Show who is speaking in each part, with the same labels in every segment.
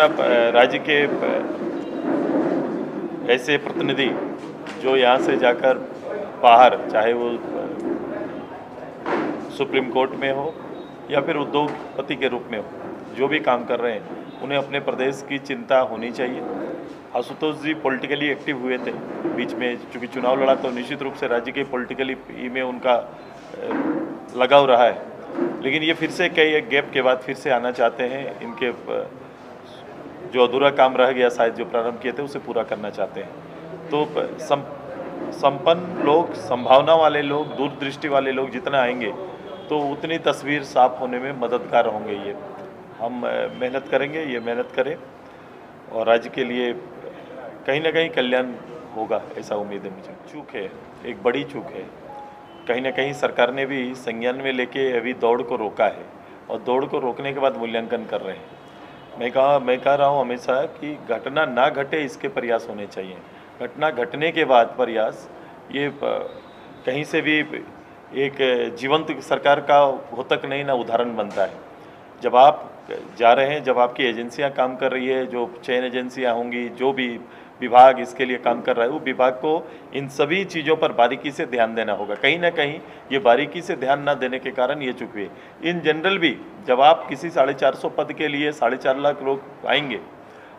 Speaker 1: राज्य के ऐसे प्रतिनिधि जो यहाँ से जाकर बाहर, चाहे वो सुप्रीम कोर्ट में हो या फिर उद्योगपति के रूप में हो, जो भी काम कर रहे हैं, उन्हें अपने प्रदेश की चिंता होनी चाहिए। आशुतोष जी पॉलिटिकली एक्टिव हुए थे बीच में, चूँकि चुनाव लड़ा तो निश्चित रूप से राज्य के पॉलिटिकली में उनका लगाव रहा है, लेकिन ये फिर से कई एक गैप के बाद फिर से आना चाहते हैं। इनके जो अधूरा काम रह गया शायद जो प्रारंभ किए थे उसे पूरा करना चाहते हैं। तो संपन्न लोग, संभावना वाले लोग, दूरदृष्टि वाले लोग जितना आएंगे तो उतनी तस्वीर साफ होने में मददगार होंगे। ये हम मेहनत करेंगे, ये मेहनत करें और राज्य के लिए कहीं ना कहीं कल्याण होगा, ऐसा उम्मीद है मुझे। चूक है, एक बड़ी चूक है। कहीं ना कहीं सरकार ने भी संज्ञान में लेके अभी दौड़ को रोका है और दौड़ को रोकने के बाद मूल्यांकन कर रहे हैं। मैं कह रहा हूँ हमेशा कि घटना ना घटे इसके प्रयास होने चाहिए। घटना घटने के बाद प्रयास, ये कहीं से भी एक जीवंत सरकार का हो तक नहीं ना उदाहरण बनता है। जब आप जा रहे हैं, जब आपकी एजेंसियां काम कर रही है, जो चयन एजेंसियां होंगी, जो भी विभाग इसके लिए काम कर रहा है, वो विभाग को इन सभी चीज़ों पर बारीकी से ध्यान देना होगा। कहीं ना कहीं ये बारीकी से ध्यान ना देने के कारण ये चूक हुई। इन जनरल भी जब आप किसी 450 पद के लिए 4.5 लाख लोग आएंगे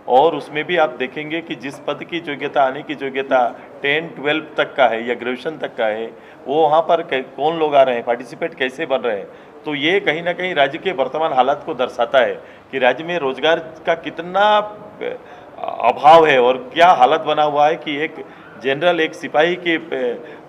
Speaker 1: और उसमें भी आप देखेंगे कि जिस पद की योग्यता, आने की योग्यता 10-12 तक का है या ग्रेजुएशन तक का है, वो वहाँ पर कौन लोग आ रहे हैं, पार्टिसिपेट कैसे बन रहे हैं, तो ये कहीं ना कहीं राज्य के वर्तमान हालात को दर्शाता है कि राज्य में रोजगार का कितना अभाव है और क्या हालत बना हुआ है कि एक जनरल, एक सिपाही के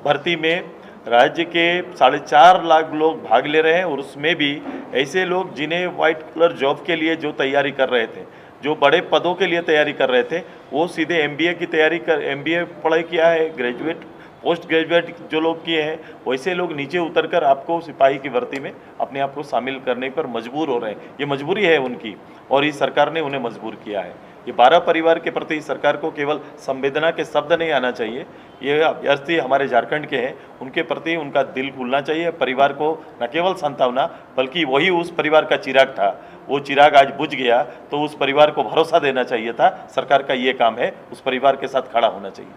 Speaker 1: भर्ती में राज्य के 4.5 लाख लोग भाग ले रहे हैं और उसमें भी ऐसे लोग जिन्हें व्हाइट कलर जॉब के लिए जो तैयारी कर रहे थे, जो बड़े पदों के लिए तैयारी कर रहे थे, वो सीधे MBA की तैयारी कर, MBA पढ़ाई किया है, ग्रेजुएट, पोस्ट ग्रेजुएट जो लोग किए हैं, वैसे लोग नीचे उतरकर आपको सिपाही की भर्ती में अपने आप को शामिल करने पर मजबूर हो रहे हैं। ये मजबूरी है उनकी और इस सरकार ने उन्हें मजबूर किया है। ये 12 परिवार के प्रति सरकार को केवल संवेदना के शब्द नहीं आना चाहिए। ये अभ्यर्थी हमारे झारखंड के हैं, उनके प्रति उनका दिल खुलना चाहिए। परिवार को न केवल सांत्वना, बल्कि वही उस परिवार का चिराग था, वो चिराग आज बुझ गया तो उस परिवार को भरोसा देना चाहिए था। सरकार का ये काम है, उस परिवार के साथ खड़ा होना चाहिए।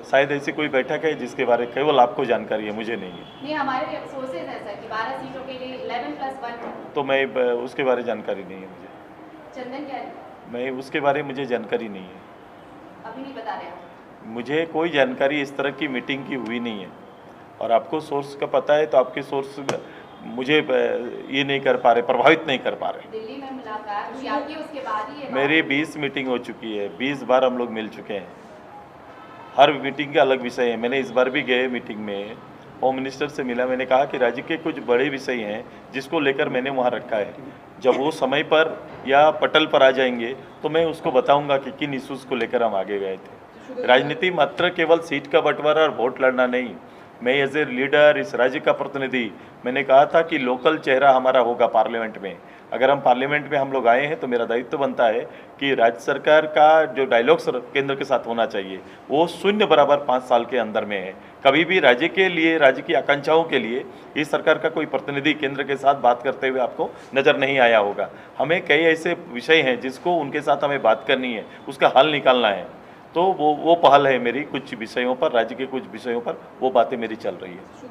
Speaker 1: शायद ऐसी कोई बैठक है जिसके बारे में केवल आपको जानकारी है, मुझे नहीं है।
Speaker 2: नहीं, हमारे सोर्सेज है सर कि 12 सीटों के लिए 11+1
Speaker 1: तो मैं उसके बारे में जानकारी नहीं है मुझे।
Speaker 2: चंदन क्या है?
Speaker 1: मैं उसके बारे में मुझे जानकारी नहीं है।
Speaker 2: अभी नहीं बता रहे आप?
Speaker 1: मुझे कोई जानकारी इस तरह की मीटिंग की हुई नहीं है और आपको सोर्स का पता है तो आपके सोर्स मुझे ये नहीं कर पा रहे, प्रभावित नहीं कर पा रहे।
Speaker 2: दिल्ली में मुलाकात हुई आपकी, उसके बाद ही
Speaker 1: मेरी 20 मीटिंग हो चुकी है, 20 बार हम लोग मिल चुके हैं। हर मीटिंग का अलग विषय है। मैंने इस बार भी गए मीटिंग में होम मिनिस्टर से मिला, मैंने कहा कि राज्य के कुछ बड़े विषय हैं जिसको लेकर मैंने वहाँ रखा है। जब वो समय पर या पटल पर आ जाएंगे तो मैं उसको बताऊंगा कि किन इश्यूज़ को लेकर हम आगे गए थे। राजनीति मात्र केवल सीट का बंटवारा और वोट लड़ना नहीं। मैं एज ए लीडर, इस राज्य का प्रतिनिधि, मैंने कहा था कि लोकल चेहरा हमारा होगा पार्लियामेंट में। अगर हम पार्लियामेंट में हम लोग आए हैं तो मेरा दायित्व बनता है कि राज्य सरकार का जो डायलॉग्स केंद्र के साथ होना चाहिए वो शून्य बराबर 5 साल के अंदर में है। कभी भी राज्य के लिए, राज्य की आकांक्षाओं के लिए इस सरकार का कोई प्रतिनिधि केंद्र के साथ बात करते हुए आपको नज़र नहीं आया होगा। हमें कई ऐसे विषय हैं जिसको उनके साथ हमें बात करनी है, उसका हल निकालना है। तो वो पहल है मेरी कुछ विषयों पर, राज्य के कुछ विषयों पर वो बातें मेरी चल रही है।